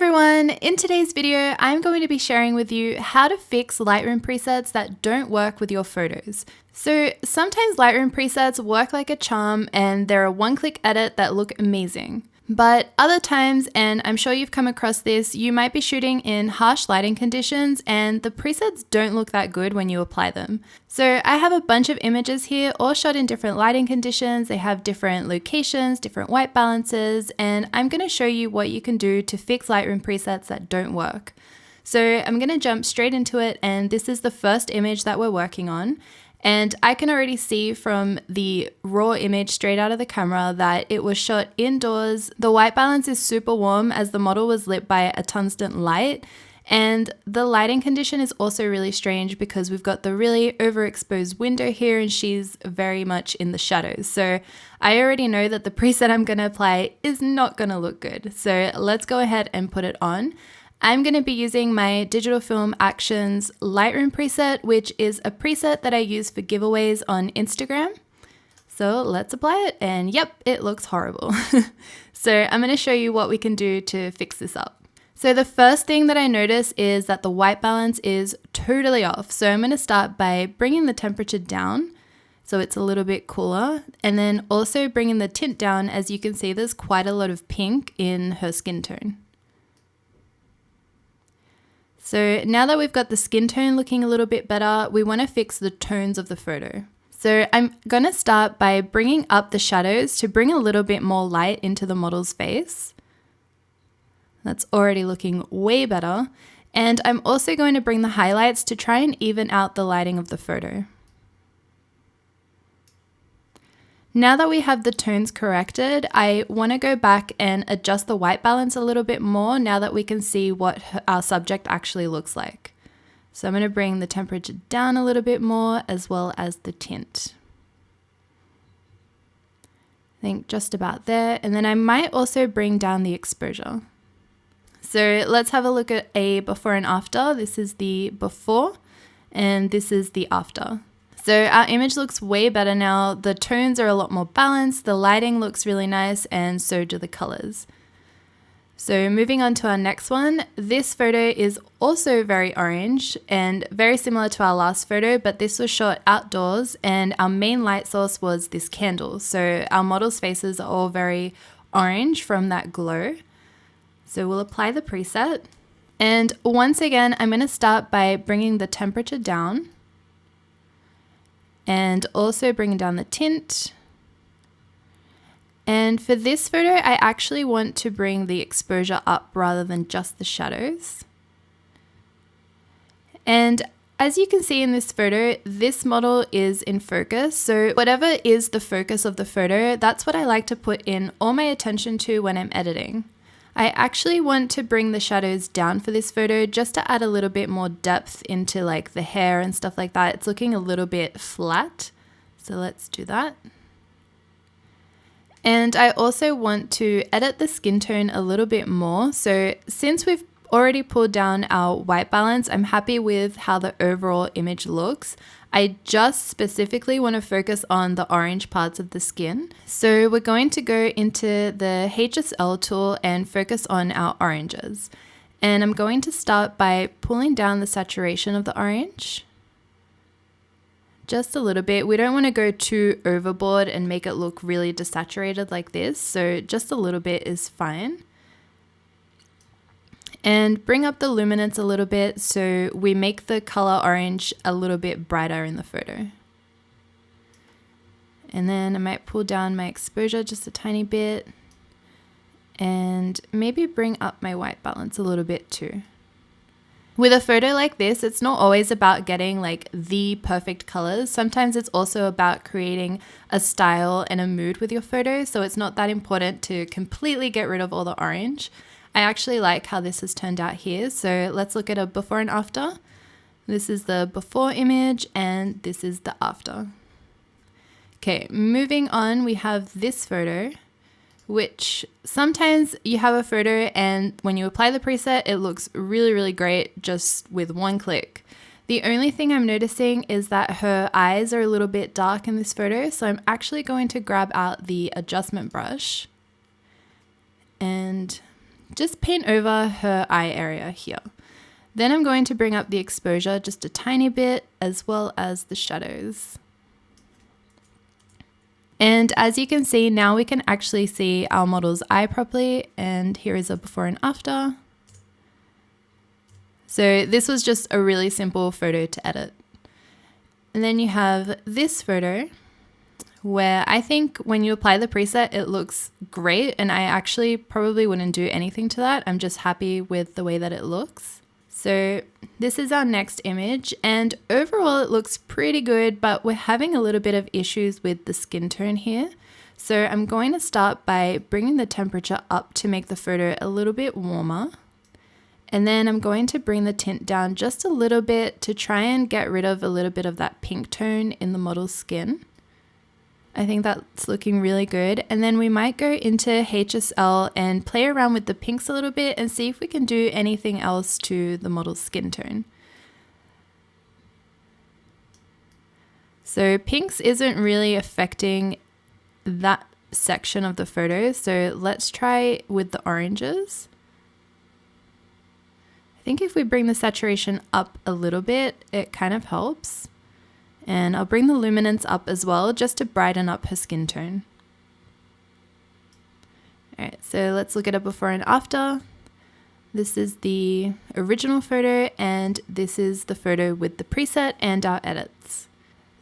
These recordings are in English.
everyone! In today's video, I'm going to be sharing with you how to fix Lightroom presets that don't work with your photos. So sometimes Lightroom presets work like a charm and they're a one-click edit that look amazing. But other times, and I'm sure you've come across this, you might be shooting in harsh lighting conditions and the presets don't look that good when you apply them. So I have a bunch of images here, all shot in different lighting conditions. They have different locations, different white balances, and I'm going to show you what you can do to fix Lightroom presets that don't work. So I'm going to jump straight into it, and this is the first image that we're working on. And I can already see from the raw image straight out of the camera that it was shot indoors. The white balance is super warm as the model was lit by a tungsten light. And the lighting condition is also really strange because we've got the really overexposed window here and she's very much in the shadows. So I already know that the preset I'm going to apply is not going to look good. So let's go ahead and put it on. I'm going to be using my Digital Film Actions Lightroom preset, which is a preset that I use for giveaways on Instagram. So let's apply it, and yep, it looks horrible. So I'm going to show you what we can do to fix this up. So the first thing that I notice is that the white balance is totally off. So I'm going to start by bringing the temperature down so it's a little bit cooler, and then also bringing the tint down. As you can see, there's quite a lot of pink in her skin tone. So now that we've got the skin tone looking a little bit better, we want to fix the tones of the photo. So I'm going to start by bringing up the shadows to bring a little bit more light into the model's face. That's already looking way better. And I'm also going to bring the highlights to try and even out the lighting of the photo. Now that we have the tones corrected, I want to go back and adjust the white balance a little bit more now that we can see what our subject actually looks like. So I'm going to bring the temperature down a little bit more as well as the tint. I think just about there. And then I might also bring down the exposure. So let's have a look at a before and after. This is the before and this is the after. So our image looks way better now. The tones are a lot more balanced, the lighting looks really nice, and so do the colors. So moving on to our next one, this photo is also very orange and very similar to our last photo, but this was shot outdoors and our main light source was this candle. So our model's faces are all very orange from that glow. So we'll apply the preset. And once again, I'm going to start by bringing the temperature down. And also bringing down the tint. And for this photo, I actually want to bring the exposure up rather than just the shadows. And as you can see in this photo, this model is in focus. So whatever is the focus of the photo, that's what I like to put in all my attention to when I'm editing. I actually want to bring the shadows down for this photo just to add a little bit more depth into like the hair and stuff like that. It's looking a little bit flat. So let's do that. And I also want to edit the skin tone a little bit more. So since we've already pulled down our white balance, I'm happy with how the overall image looks. I just specifically want to focus on the orange parts of the skin. So we're going to go into the HSL tool and focus on our oranges. And I'm going to start by pulling down the saturation of the orange. Just a little bit. We don't want to go too overboard and make it look really desaturated like this. So just a little bit is fine. And bring up the luminance a little bit so we make the color orange a little bit brighter in the photo. And then I might pull down my exposure just a tiny bit and maybe bring up my white balance a little bit too. With a photo like this, it's not always about getting like the perfect colors. Sometimes it's also about creating a style and a mood with your photo. So it's not that important to completely get rid of all the orange. I actually like how this has turned out here. So let's look at a before and after. This is the before image and this is the after. Okay, moving on, we have this photo, which sometimes you have a photo and when you apply the preset, it looks really, really great just with one click. The only thing I'm noticing is that her eyes are a little bit dark in this photo. So I'm actually going to grab out the adjustment brush and just paint over her eye area here. Then I'm going to bring up the exposure just a tiny bit, as well as the shadows. And as you can see, now we can actually see our model's eye properly, and here is a before and after. So this was just a really simple photo to edit. And then you have this photo where I think when you apply the preset, it looks great, and I actually probably wouldn't do anything to that. I'm just happy with the way that it looks. So this is our next image, and overall it looks pretty good, but we're having a little bit of issues with the skin tone here. So I'm going to start by bringing the temperature up to make the photo a little bit warmer. And then I'm going to bring the tint down just a little bit to try and get rid of a little bit of that pink tone in the model's skin. I think that's looking really good. And then we might go into HSL and play around with the pinks a little bit and see if we can do anything else to the model's skin tone. So pinks isn't really affecting that section of the photo. So let's try with the oranges. I think if we bring the saturation up a little bit, it kind of helps. And I'll bring the luminance up as well, just to brighten up her skin tone. All right, so let's look at it before and after. This is the original photo, and this is the photo with the preset and our edits.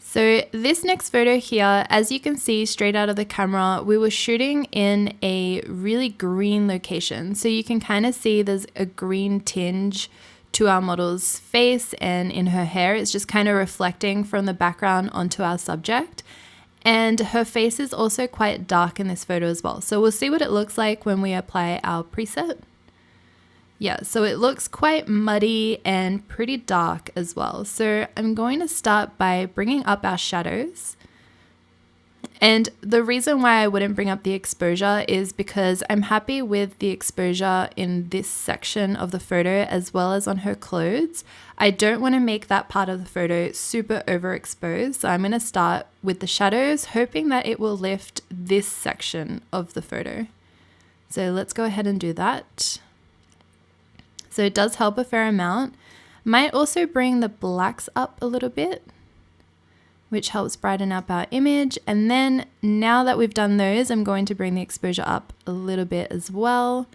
So this next photo here, as you can see straight out of the camera, we were shooting in a really green location. So you can kind of see there's a green tinge to our model's face and in her hair. It's just kind of reflecting from the background onto our subject. And her face is also quite dark in this photo as well. So we'll see what it looks like when we apply our preset. Yeah, so it looks quite muddy and pretty dark as well. So I'm going to start by bringing up our shadows. And the reason why I wouldn't bring up the exposure is because I'm happy with the exposure in this section of the photo as well as on her clothes. I don't want to make that part of the photo super overexposed. So I'm going to start with the shadows, hoping that it will lift this section of the photo. So let's go ahead and do that. So it does help a fair amount. Might also bring the blacks up a little bit, which helps brighten up our image. And then now that we've done those, I'm going to bring the exposure up a little bit as well.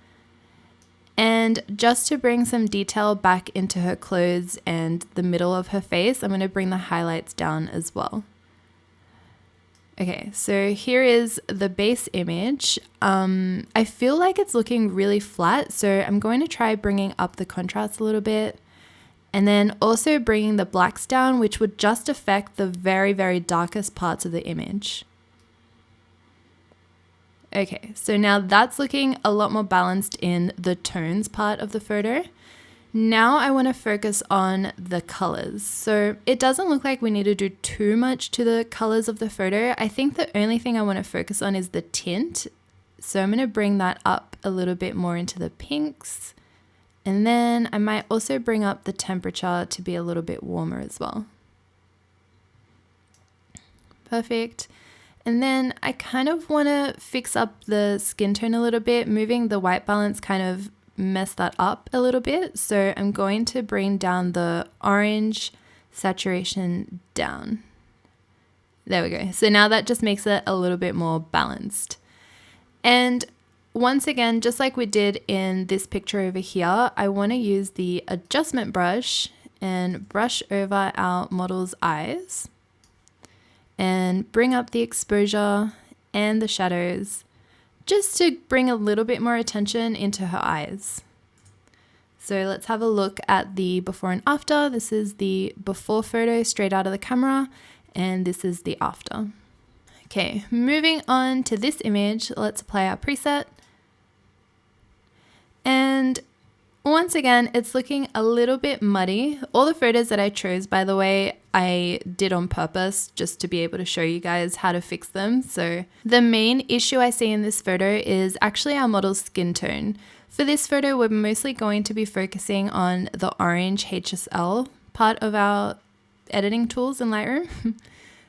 And just to bring some detail back into her clothes and the middle of her face, I'm going to bring the highlights down as well. Okay, so here is the base image. I feel like it's looking really flat, so I'm going to try bringing up the contrast a little bit. And then also bringing the blacks down, which would just affect the very, very darkest parts of the image. Okay, so now that's looking a lot more balanced in the tones part of the photo. Now I want to focus on the colors. So it doesn't look like we need to do too much to the colors of the photo. I think the only thing I want to focus on is the tint. So I'm going to bring that up a little bit more into the pinks. And then I might also bring up the temperature to be a little bit warmer as well. Perfect. And then I kind of want to fix up the skin tone a little bit. Moving the white balance kind of messed that up a little bit. So I'm going to bring down the orange saturation down. There we go. So now that just makes it a little bit more balanced. And once again, just like we did in this picture over here, I want to use the adjustment brush and brush over our model's eyes and bring up the exposure and the shadows just to bring a little bit more attention into her eyes. So let's have a look at the before and after. This is the before photo straight out of the camera, and this is the after. Okay, moving on to this image, let's apply our preset. And once again, it's looking a little bit muddy. All the photos that I chose, by the way, I did on purpose just to be able to show you guys how to fix them. So the main issue I see in this photo is actually our model's skin tone. For this photo, we're mostly going to be focusing on the orange HSL part of our editing tools in Lightroom.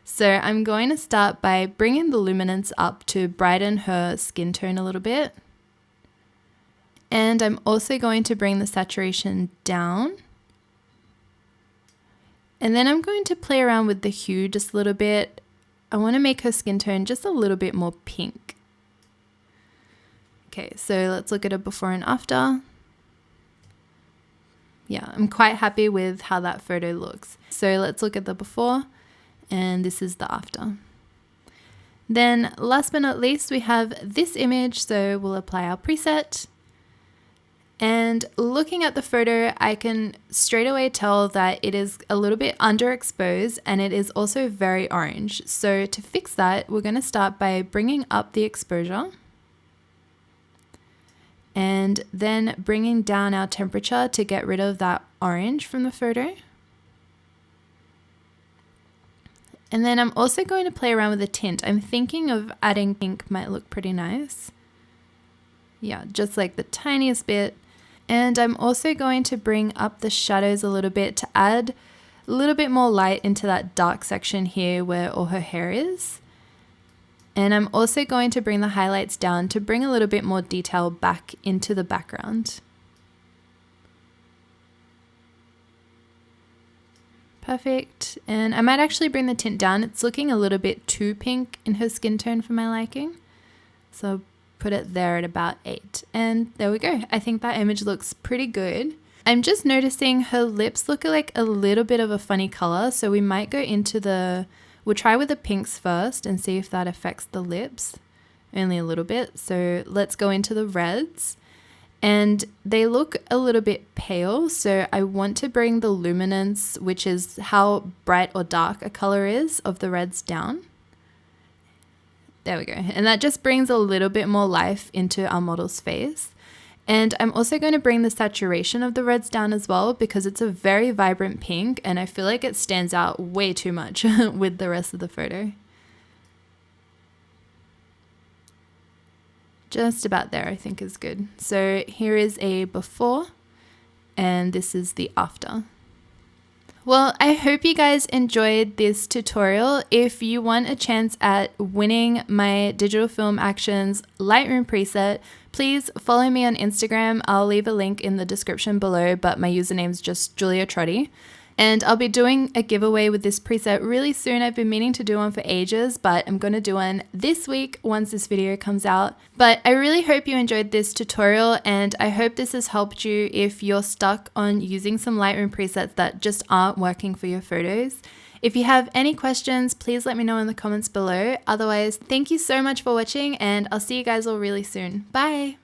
So I'm going to start by bringing the luminance up to brighten her skin tone a little bit. And I'm also going to bring the saturation down. And then I'm going to play around with the hue just a little bit. I want to make her skin tone just a little bit more pink. Okay, so let's look at a before and after. Yeah, I'm quite happy with how that photo looks. So let's look at the before, and this is the after. Then last but not least, we have this image, so we'll apply our preset. And looking at the photo, I can straight away tell that it is a little bit underexposed and it is also very orange. So to fix that, we're going to start by bringing up the exposure and then bringing down our temperature to get rid of that orange from the photo. And then I'm also going to play around with the tint. I'm thinking of adding pink, might look pretty nice. Yeah, just like the tiniest bit. And I'm also going to bring up the shadows a little bit to add a little bit more light into that dark section here where all her hair is. And I'm also going to bring the highlights down to bring a little bit more detail back into the background. Perfect. And I might actually bring the tint down. It's looking a little bit too pink in her skin tone for my liking. So put it there at about 8. And there we go. I think that image looks pretty good. I'm just noticing her lips look like a little bit of a funny color. So we might go into we'll try with the pinks first and see if that affects the lips. Only a little bit. So let's go into the reds. And they look a little bit pale. So I want to bring the luminance, which is how bright or dark a color is, of the reds down. There we go. And that just brings a little bit more life into our model's face. And I'm also going to bring the saturation of the reds down as well because it's a very vibrant pink and I feel like it stands out way too much with the rest of the photo. Just about there, I think is good. So here is a before and this is the after. Well, I hope you guys enjoyed this tutorial. If you want a chance at winning my Digital Film Actions Lightroom preset, please follow me on Instagram. I'll leave a link in the description below, but my username is just Julia Trotti. And I'll be doing a giveaway with this preset really soon. I've been meaning to do one for ages, but I'm going to do one this week once this video comes out. But I really hope you enjoyed this tutorial and I hope this has helped you if you're stuck on using some Lightroom presets that just aren't working for your photos. If you have any questions, please let me know in the comments below. Otherwise, thank you so much for watching and I'll see you guys all really soon. Bye!